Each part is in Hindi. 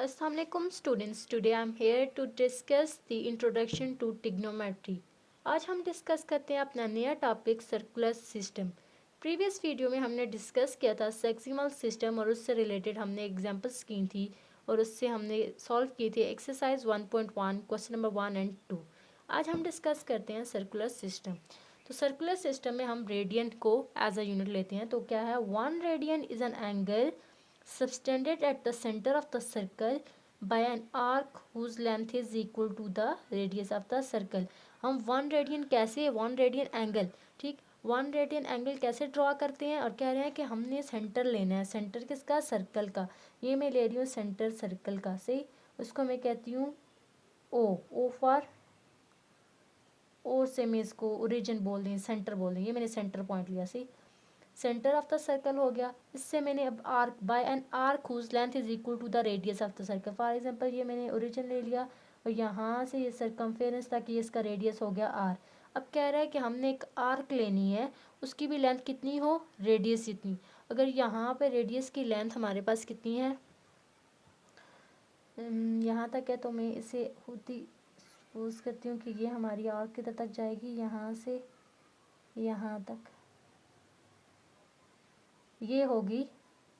Assalamualaikum students. Today I am here to discuss the introduction to trigonometry. आज हम डिस्कस करते हैं अपना नया topic circular system. Previous video में हमने डिस्कस किया था सेक्सिमल सिस्टम और उससे रिलेटेड हमने एग्जांपल्स की थी और उससे हमने सॉल्व की थी एक्सरसाइज 1.1 क्वेश्चन नंबर 1 एंड 2। आज हम डिस्कस करते हैं सर्कुलर सिस्टम। तो सर्कुलर सिस्टम में हम रेडियन को एज अ यूनिट लेते हैं। तो क्या है, 1 radian is an angle subtended at the center of the circle by an arc whose length is equal to the radius of the circle। हम 1 रेडियन कैसे, 1 रेडियन एंगल, ठीक, 1 रेडियन एंगल कैसे ड्रॉ करते हैं और कह रहे हैं कि हमने सेंटर लेना है। सेंटर किसका? सर्कल का। ये मैं ले रही हूँ सेंटर सर्कल का, सही। उसको मैं कहती हूँ ओ फॉर, ओ से मैं इसको ओरिजिन बोल दें, सेंटर बोल दें। ये मैंने सेंटर पॉइंट लिया, सही। सेंटर ऑफ द सर्कल हो गया। इससे मैंने अब arc, by an arc whose length is equal to the radius of the circle. For example ये मैंने ओरिजिन ले लिया और यहाँ से ये सरकमफेरेंस तक ये इसका रेडियस हो गया आर। अब कह रहा है कि हमने एक आर्क लेनी है, उसकी भी लेंथ कितनी हो, रेडियस इतनी। अगर यहाँ पे रेडियस की लेंथ हमारे पास कितनी है, यहाँ तक है, तो मैं इसे होती सपोज करती हूँ कि ये हमारी आर्क किधर तक जाएगी, यहाँ से यहाँ तक, ये होगी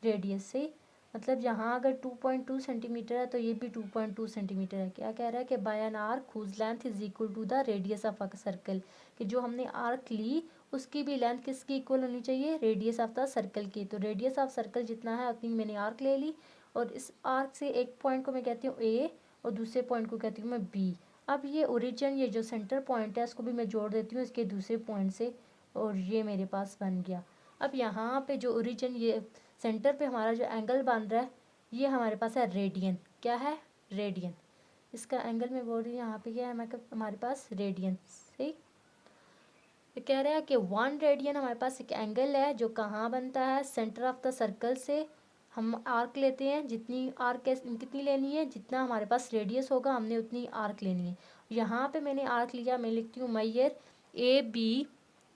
रेडियस, से मतलब यहाँ अगर 2.2 सेंटीमीटर है तो ये भी 2.2 सेंटीमीटर है। क्या कह रहा है कि by an arc whose length is equal to the radius of a circle, कि जो हमने आर्क ली उसकी भी लेंथ किसकी इक्वल होनी चाहिए, रेडियस ऑफ द सर्कल की। तो रेडियस ऑफ सर्कल जितना है उतनी मैंने आर्क ले ली और इस आर्क से एक पॉइंट को मैं कहती हूँ ए और दूसरे पॉइंट को कहती हूँ मैं बी। अब ये ओरिजिन, ये जो सेंटर पॉइंट है इसको भी मैं जोड़ देती हूँ इसके दूसरे पॉइंट से और ये मेरे पास बन गया। अब यहाँ पे जो ओरिजिन, ये सेंटर पे हमारा जो एंगल बन रहा है ये हमारे पास है रेडियन। क्या है, रेडियन। इसका एंगल मैं बोल रही हूँ यहाँ पे क्या है हमारे पास, रेडियन, सही। तो कह रहा है कि 1 रेडियन हमारे पास एक एंगल है जो कहाँ बनता है, सेंटर ऑफ द सर्कल से। हम आर्क लेते हैं, जितनी आर्क कितनी लेनी है, जितना हमारे पास रेडियस होगा हमने उतनी आर्क लेनी है। यहाँ पे मैंने आर्क लिया, मैं लिखती हूँ मैयर A B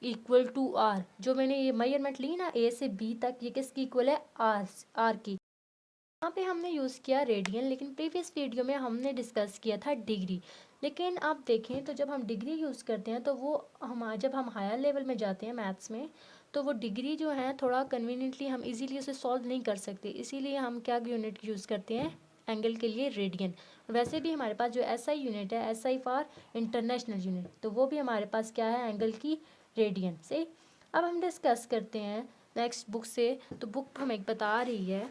equal to R. जो मैंने ये मेजरमेंट ली ना ए से बी तक, ये किसकी इक्वल है, आर की। यहाँ पे हमने यूज़ किया रेडियन, लेकिन प्रीवियस वीडियो में हमने डिस्कस किया था डिग्री। लेकिन आप देखें तो जब हम डिग्री यूज़ करते हैं तो वो जब हम हायर लेवल में जाते हैं मैथ्स में, तो वो डिग्री जो है थोड़ा कन्वीनियंटली हम इजीली उसे सॉल्व नहीं कर सकते। इसीलिए हम क्या यूनिट यूज़ करते हैं एंगल के लिए, रेडियन। वैसे भी हमारे पास जो SI यूनिट है, SI फॉर इंटरनेशनल यूनिट, तो वो भी हमारे पास क्या है, एंगल की रेडियन से। अब हम डिस्कस करते हैं नेक्स्ट बुक से। तो बुक हमें बता रही है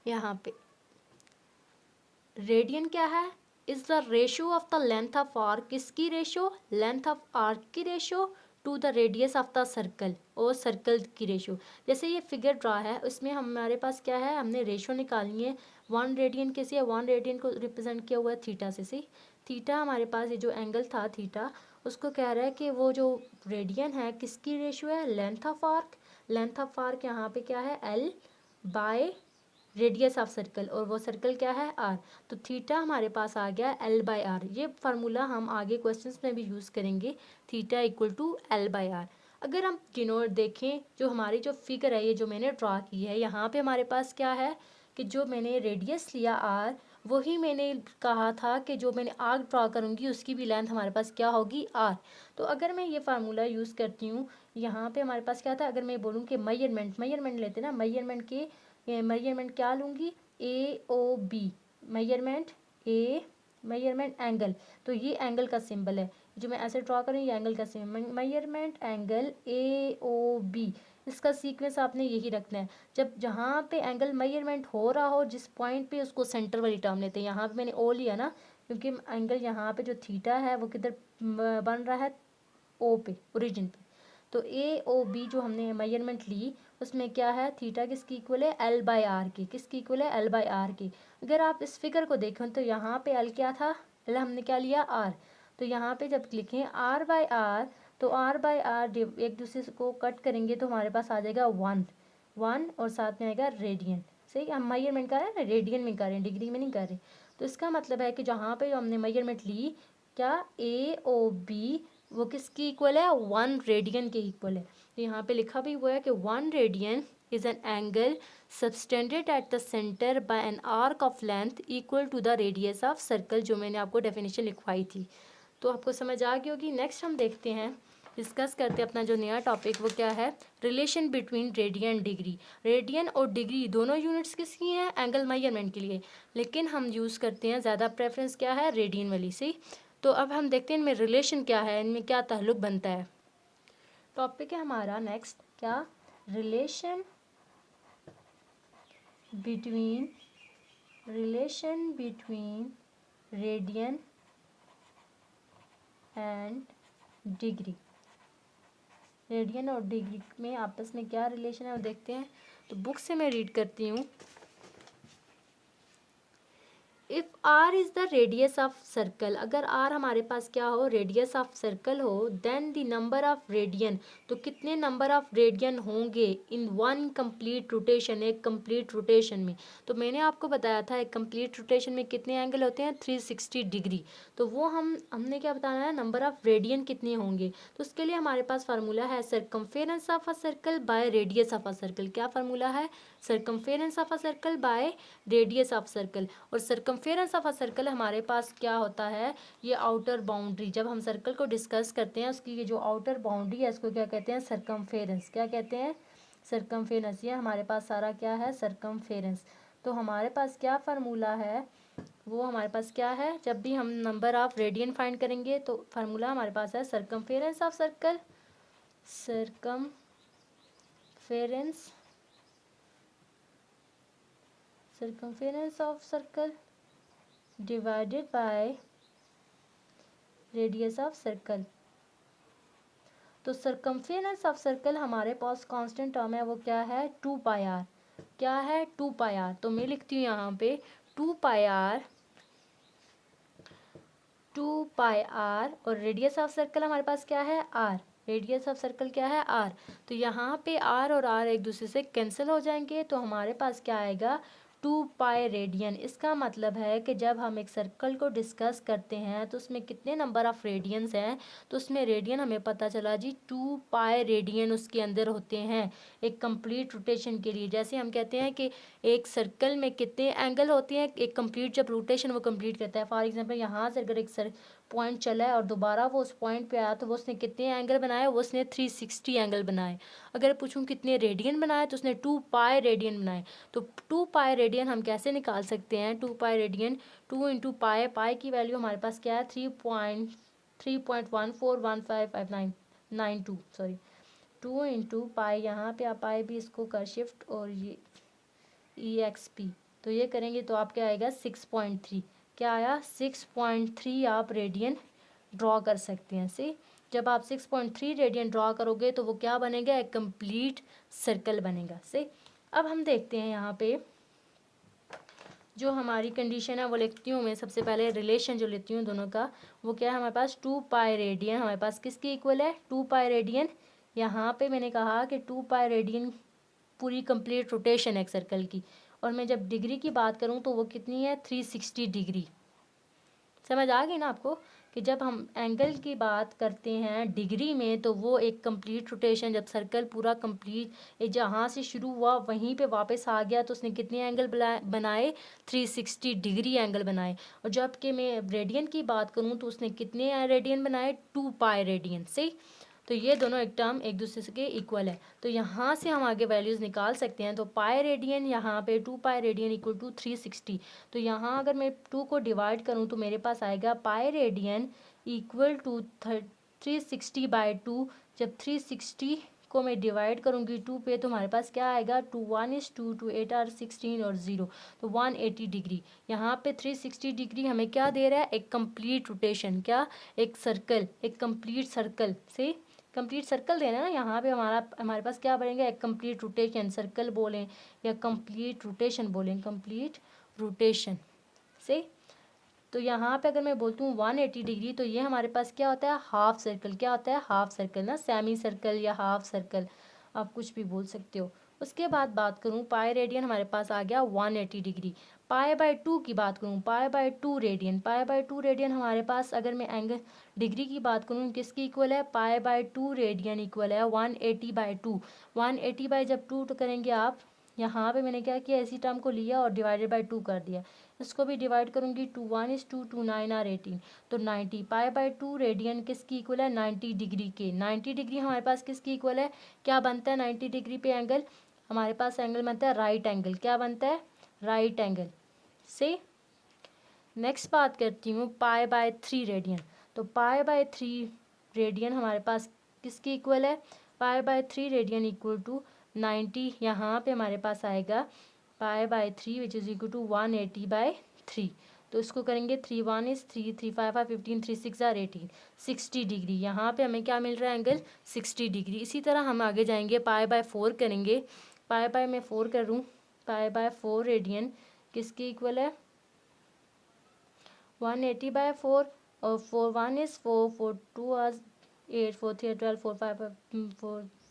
यहाँ पे रेडियन क्या है, is the ratio of the length of arc, किसकी रेशियो, लेंथ ऑफ आर्क की ratio two the radius of the circle, और सर्कल की रेशियो। जैसे ये फिगर ड्रा है उसमें हमारे पास क्या है, हमने रेशियो निकालनी है। 1 रेडियन कैसे है, 1 रेडियन को रिप्रेजेंट किया हुआ है थीटा से, सही। थीटा हमारे पास ये जो एंगल था थीटा, उसको कह रहा है कि वो जो रेडियन है किसकी रेशियो है, length of arc. Length of arc यहाँ पे क्या है, L by radius of circle, और वो सर्कल क्या है, आर। तो थीटा हमारे पास आ गया L/R। ये फार्मूला हम आगे क्वेश्चंस में भी यूज़ करेंगे, थीटा इक्वल टू L/R। अगर हम देखें जो हमारी जो फिगर है, ये जो मैंने ड्रा की है, यहाँ पे हमारे पास क्या है कि जो मैंने रेडियस लिया आर, वही मैंने कहा था कि जो मैंने आर्क ड्रा करूँगी उसकी भी लेंथ हमारे पास क्या होगी, आर। तो अगर मैं ये फार्मूला यूज़ करती हूँ, यहाँ पे हमारे पास क्या था, अगर मैं बोलूँ कि मेजरमेंट लेते ना, मेजरमेंट के मेजरमेंट क्या लूँगी, AOB मेजरमेंट, ए मेजरमेंट एंगल, तो ये एंगल का सिंबल है जो मैं ऐसे ड्रॉ करूँ, ये एंगल का सिंबल, मेजरमेंट एंगल AOB। इसका सीक्वेंस आपने यही रखना है। जब जहाँ पे एंगल मेजरमेंट हो रहा हो जिस पॉइंट पे, उसको सेंटर वाली टर्म लेते हैं। यहाँ पे मैंने ओ लिया ना, क्योंकि एंगल यहाँ पे जो थीटा है वो किधर बन रहा है, ओ पे, ओरिजिन पे। तो AOB जो हमने मेजरमेंट ली उसमें क्या है, थीटा किसकी इक्वल है, L/R की। किसकी इक्वल है, L/R की। अगर आप इस फिगर को देखें तो यहाँ पे L क्या था, L हमने क्या लिया, R। तो यहाँ पे जब लिखें R/R, तो R/R एक दूसरे को कट करेंगे तो हमारे पास आ जाएगा 1 और साथ में आएगा रेडियन, सही। हम मेजरमेंट कर रहे हैं ना, रेडियन में कर रहे हैं, डिग्री में नहीं कर रहे। तो इसका मतलब है कि जहाँ पे हमने मेजरमेंट ली, क्या AOB वो किसकी इक्वल है, 1 रेडियन के इक्वल है। तो यहाँ पे लिखा भी हुआ है कि 1 radian is an angle subtended at the centre by an arc of length equal to the radius of circle, जो मैंने आपको डेफिनेशन लिखवाई थी। तो आपको समझ आ गई होगी। नेक्स्ट हम देखते हैं, डिस्कस करते हैं अपना जो नया टॉपिक, वो क्या है, relation between radian degree. Radian और डिग्री दोनों यूनिट्स किसकी हैं, एंगल मेजरमेंट के लिए, लेकिन हम यूज़ करते हैं ज़्यादा प्रेफरेंस क्या है, रेडियन वाली से। तो अब हम देखते हैं इनमें रिलेशन क्या है, इनमें क्या ताल्लुक बनता है। टॉपिक है हमारा नेक्स्ट क्या, relation between radian and degree. Radian और डिग्री में आपस में क्या रिलेशन है वो देखते हैं। तो बुक से मैं रीड करती हूँ। If r is the radius of circle, अगर आर हमारे पास क्या हो, रेडियस ऑफ सर्कल हो, then the number of radian, तो कितने नंबर ऑफ रेडियन होंगे इन वन कंप्लीट रोटेशन, एक कंप्लीट रोटेशन में। तो मैंने आपको बताया था एक कंप्लीट रोटेशन में कितने एंगल होते हैं, 360 डिग्री। तो वो हमने क्या बताना है, नंबर ऑफ रेडियन कितने होंगे। तो उसके लिए हमारे पास फार्मूला है circumference of a circle by radius of a circle. क्या फार्मूला है, circumference of a circle by radius of circle. और सर्कमफेरेंस ऑफ अ सर्कल हमारे पास क्या होता है, ये आउटर बाउंड्री, जब हम सर्कल को डिस्कस करते हैं उसकी ये जो आउटर बाउंड्री है इसको क्या कहते हैं, सर्कमफेरेंस। क्या कहते हैं, सर्कमफेरेंस। ये हमारे पास सारा क्या है, सर्कमफेरेंस। तो हमारे पास क्या फार्मूला है, वो हमारे पास क्या है, जब भी हम नंबर ऑफ रेडियन फाइंड करेंगे तो फार्मूला हमारे पास है circumference of circle, circumference of circle divided by radius of circle। तो circumference of circle हमारे पास कांस्टेंट टर्म है, वो क्या है, 2 पाई आर। क्या है, 2 पाई आर। तो मैं लिखती हूँ यहाँ पे 2 पाई आर, 2 पाई आर, और रेडियस ऑफ सर्कल हमारे पास क्या है, आर। रेडियस ऑफ सर्कल क्या है, आर। तो यहाँ पे आर और आर एक दूसरे से कैंसिल हो जाएंगे, तो हमारे पास क्या आएगा, 2 पाई रेडियन। इसका मतलब है कि जब हम एक सर्कल को डिस्कस करते हैं तो उसमें कितने नंबर ऑफ रेडियंस हैं, तो उसमें रेडियन हमें पता चला जी 2 पाई रेडियन उसके अंदर होते हैं एक कंप्लीट रोटेशन के लिए। जैसे हम कहते हैं कि एक सर्कल में कितने एंगल होते हैं, एक कंप्लीट जब रोटेशन वो कंप्लीट करता है। फॉर एग्जांपल यहाँ से अगर एक पॉइंट चला है और दोबारा वो उस पॉइंट पे आया तो वो उसने कितने एंगल बनाए, वो उसने 360 एंगल बनाए। अगर पूछूं कितने रेडियन बनाए, तो उसने 2 पाई रेडियन बनाए। तो 2 पाई रेडियन हम कैसे निकाल सकते हैं, 2 पाई रेडियन, 2 इंटू पाई, पाई की वैल्यू हमारे पास क्या है, 3.14155992, सॉरी 2 इंटू पाई, यहाँ पे आप पाई भी इसको कर शिफ्ट और ये EXP, तो ये करेंगे तो आप क्या आएगा 6.3। क्या आया, 6.3 आप रेडियन ड्रॉ कर सकते हैं। से जब आप 6.3 रेडियन ड्रॉ करोगे तो वो क्या बनेगा, एक कंप्लीट सर्कल बनेगा। से अब हम देखते हैं यहाँ पे जो हमारी कंडीशन है वो लिखती हूँ मैं। सबसे पहले रिलेशन जो लेती हूँ दोनों का, वो क्या है, हमारे पास 2 पाई रेडियन हमारे पास किसकी इक्वल है, 2 पाई रेडियन। यहाँ पे मैंने कहा कि 2 पाई रेडियन पूरी कंप्लीट रोटेशन है एक सर्कल की, और मैं जब डिग्री की बात करूँ तो वो कितनी है, 360 डिग्री। समझ आ गई ना आपको, कि जब हम एंगल की बात करते हैं डिग्री में तो वो एक कंप्लीट रोटेशन, जब सर्कल पूरा कंप्लीट जहाँ से शुरू हुआ वहीं पे वापस आ गया तो उसने कितने एंगल बनाए, 360 डिग्री एंगल बनाए। और जब कि मैं रेडियन की बात करूँ तो उसने कितने रेडियन बनाए, 2 पाई रेडियन। सही, तो ये दोनों एक टर्म एक दूसरे के इक्वल है, तो यहाँ से हम आगे वैल्यूज़ निकाल सकते हैं। तो पाई रेडियन यहाँ पे 2 पाई रेडियन इक्वल टू 360। तो यहाँ अगर मैं 2 को डिवाइड करूँ तो मेरे पास आएगा पाई रेडियन इक्वल टू 360/2। जब 360 को मैं डिवाइड करूँगी 2 पे तो हमारे पास क्या आएगा, 2 1 is 2 2 8 are 16 और 0, तो 180 डिग्री। यहाँ पे 360 डिग्री हमें क्या दे रहा है, एक कंप्लीट रोटेशन। क्या, एक सर्कल, एक कंप्लीट सर्कल से कंप्लीट सर्कल देना ना, यहाँ पे हमारे पास क्या बनेगा, एक कंप्लीट रोटेशन। सर्कल बोलें या कंप्लीट रोटेशन बोलें, कंप्लीट रोटेशन से। तो यहाँ पे अगर मैं बोलती हूँ 180 डिग्री, तो ये हमारे पास क्या होता है, हाफ सर्कल। क्या होता है, हाफ सर्कल ना, सेमी सर्कल या हाफ सर्कल, आप कुछ भी बोल सकते हो। उसके बाद बात करूँ पाई रेडियन हमारे पास आ गया 180 डिग्री। पाई बाय 2 की बात करूँ, pi by 2 radian, pi by 2 radian हमारे पास अगर मैं एंगल डिग्री की बात करूँ किसकी इक्वल है, पाई बाय 2 रेडियन इक्वल है 180 बाय 2। 180 बाय जब 2 तो करेंगे आप, यहाँ पे मैंने क्या किया, इसी टर्म को लिया और डिवाइडेड बाय 2 कर दिया। इसको भी डिवाइड करूँगी, 2 1 is 2, 2 9 are 18, तो 90 पाई बाय 2 रेडियन किसकी इक्वल है, 90 डिग्री के। 90 डिग्री हमारे पास किसकी इक्वल है, क्या बनता है 90 डिग्री पे एंगल, हमारे पास एंगल बनता है राइट एंगल। क्या बनता है, राइट एंगल से। नेक्स्ट बात करती हूँ पाई बाय 3 रेडियन। तो पाई बाय 3 रेडियन हमारे पास किसकी इक्वल है, pi by 3 radian equal to 90, यहाँ पे हमारे पास आएगा pi by 3 which is equal to 180 by 3। तो इसको करेंगे, 3 1 is 3, 3 5 are 15, 3 6 are 18, 60 डिग्री। यहाँ पे हमें क्या मिल रहा है, एंगल 60 डिग्री। इसी तरह हम आगे जाएंगे, पाई बाय 4 करेंगे। पाई बाय मैं 4 कर रूँ, पाई बाय 4 रेडियन किसकी इक्वल है, 180 बाय 4, और 4 1 is 4, 4 2 are 8, 4 3 are 12, 4 5 are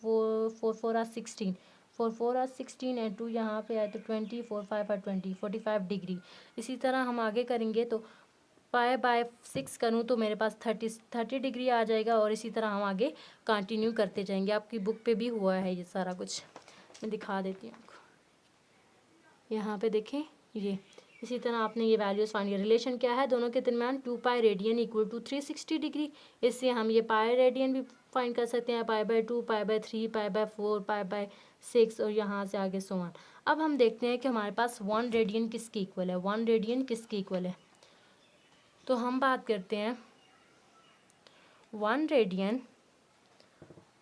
4 4 are 16, 4 4 are 16 and 2 यहाँ पे आए तो 20, 4 5 are 20, 45 डिग्री। इसी तरह हम आगे करेंगे, तो पाई बाय 6 करूँ तो मेरे पास 30 डिग्री आ जाएगा, और इसी तरह हम आगे कंटिन्यू करते जाएंगे। आपकी बुक पे भी हुआ है ये सारा कुछ, मैं दिखा देती हूँ आपको। यहाँ पे देखें, ये इसी तरह आपने ये वैल्यूज़ फाइंड किया। रिलेशन क्या है दोनों के दरमियान, 2 pi radian equal to 360 degree. इससे हम ये पाई रेडियन भी फाइंड कर सकते हैं, pi by 2, pi by 3, pi by 4, pi by 6, और यहाँ से आगे सो ऑन। अब हम देखते हैं कि हमारे पास 1 रेडियन किसकी इक्वल है, 1 रेडियन किसकी इक्वल है। तो हम बात करते हैं 1 रेडियन,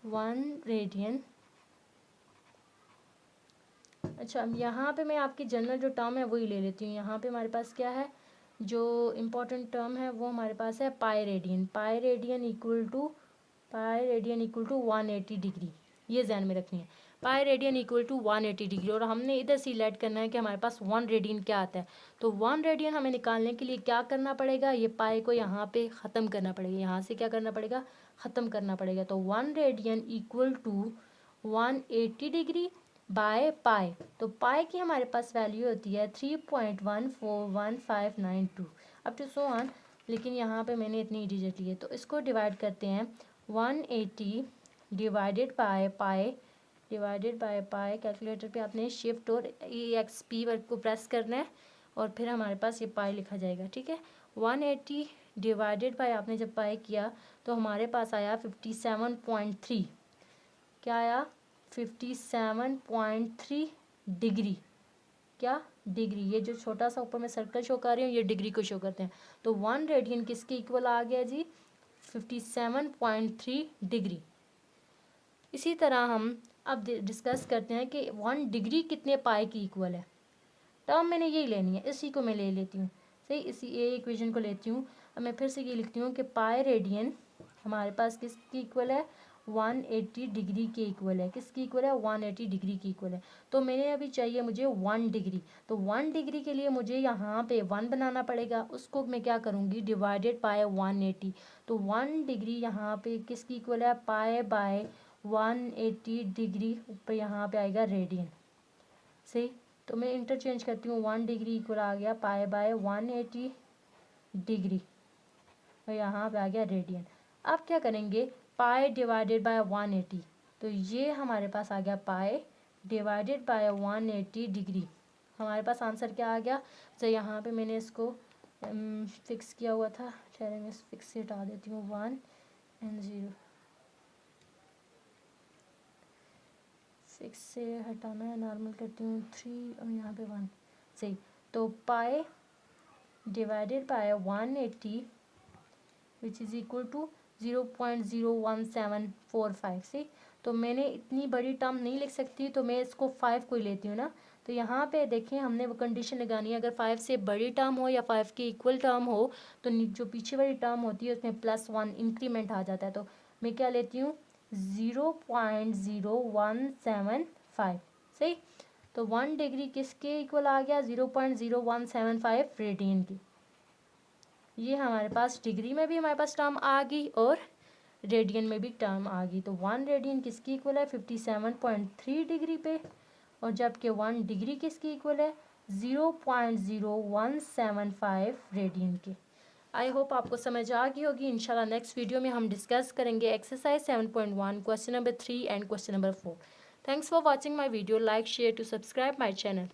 1 रेडियन। अच्छा, अब यहाँ पे मैं आपकी जनरल जो टर्म है वही ले लेती हूँ। यहाँ पे हमारे पास क्या है, जो इम्पोर्टेंट टर्म है वो हमारे पास है pi radian. Pi radian equal to, pi radian equal to 180 degree, ये ध्यान में रखनी है। Pi radian equal to 180 degree, और हमने इधर से लेट करना है कि हमारे पास 1 रेडियन क्या आता है। तो 1 रेडियन हमें निकालने के लिए क्या करना पड़ेगा, ये पाई को यहाँ पे ख़त्म करना पड़ेगा, यहाँ से क्या करना पड़ेगा, ख़त्म करना पड़ेगा। तो 1 radian equal to 180 degree by pi. तो पाई की हमारे पास वैल्यू होती है 3.141592 अप टू सो ऑन, लेकिन यहाँ पे मैंने इतनी डिजिट ली है। तो इसको डिवाइड करते हैं, 180 divided by pi, divided by pi. Calculator पे आपने शिफ्ट और EXP वर्ड को प्रेस करना है, और फिर हमारे पास ये पाई लिखा जाएगा, ठीक है। 180 डिवाइडेड बाय आपने जब पाई किया तो हमारे पास आया 57.3, क्या आया, 57.3 डिग्री। क्या, डिग्री। ये जो छोटा सा ऊपर में सर्कल शो कर रही हूँ ये डिग्री को शो करते हैं। तो 1 रेडियन किसके इक्वल आ गया जी, 57.3 डिग्री। इसी तरह हम अब डिस्कस करते हैं कि 1 डिग्री कितने पाई की इक्वल है। टर्म मैंने यही लेनी है, इसी को मैं ले लेती हूँ, सही, इसी ये इक्वेशन को लेती हूँ। अब मैं फिर से ये लिखती हूँ कि पाई रेडियन हमारे पास किसकी इक्वल है, 180 डिग्री के इक्वल है। किसकी इक्वल है, 180 डिग्री की इक्वल है। तो मैंने अभी चाहिए मुझे 1 डिग्री, तो 1 डिग्री के लिए मुझे यहाँ पे 1 बनाना पड़ेगा। उसको मैं क्या करूँगी, डिवाइडेड बाय 180। तो 1 डिग्री यहाँ पे किसकी इक्वल है, पाई बाय 180 डिग्री, ऊपर यहाँ पे आएगा रेडियन, सही। तो मैं इंटरचेंज करती हूँ, 1 डिग्री इक्वल आ गया पाई बाय 180 डिग्री, और यहाँ पे आ गया रेडियन। अब क्या करेंगे, पाई डिवाइडेड बाय 180, तो ये हमारे पास आ गया पाई डिवाइडेड बाय 180 डिग्री। हमारे पास आंसर क्या आ गया, तो यहाँ पे मैंने इसको फिक्स किया हुआ था, ठहरे मैं फिक्स से हटा देती हूँ, 1 एंड 0, फिक्स से हटाना है, नॉर्मल करती हूँ 3 और यहाँ पे 1, सही। तो pi divided by 180 which is equal to 0.01745, सही। तो मैंने इतनी बड़ी टर्म नहीं लिख सकती, तो मैं इसको 5 को ही लेती हूँ ना। तो यहाँ पे देखें हमने वो कंडीशन लगानी है, अगर 5 से बड़ी टर्म हो या 5 के इक्वल टर्म हो तो जो पीछे वाली टर्म होती है उसमें +1 इंक्रीमेंट आ जाता है। तो मैं क्या लेती हूँ, 0.0175, सही। तो 1 डिग्री किसके इक्वल आ गया, 0.0175 रेडियन की। ये हमारे पास डिग्री में भी हमारे पास टर्म आ गई और रेडियन में भी टर्म आ गई। तो 1 रेडियन किसकी इक्वल है, 57.3 डिग्री पे। और जबकि 1 डिग्री किसकी इक्वल है 0.0175 रेडियन के। आई होप आपको समझ आ गई होगी। इंशाल्लाह नेक्स्ट वीडियो में हम डिस्कस करेंगे exercise 7.1 question number 3 and question number 4। Thanks for watching my video. Like share to subscribe my channel.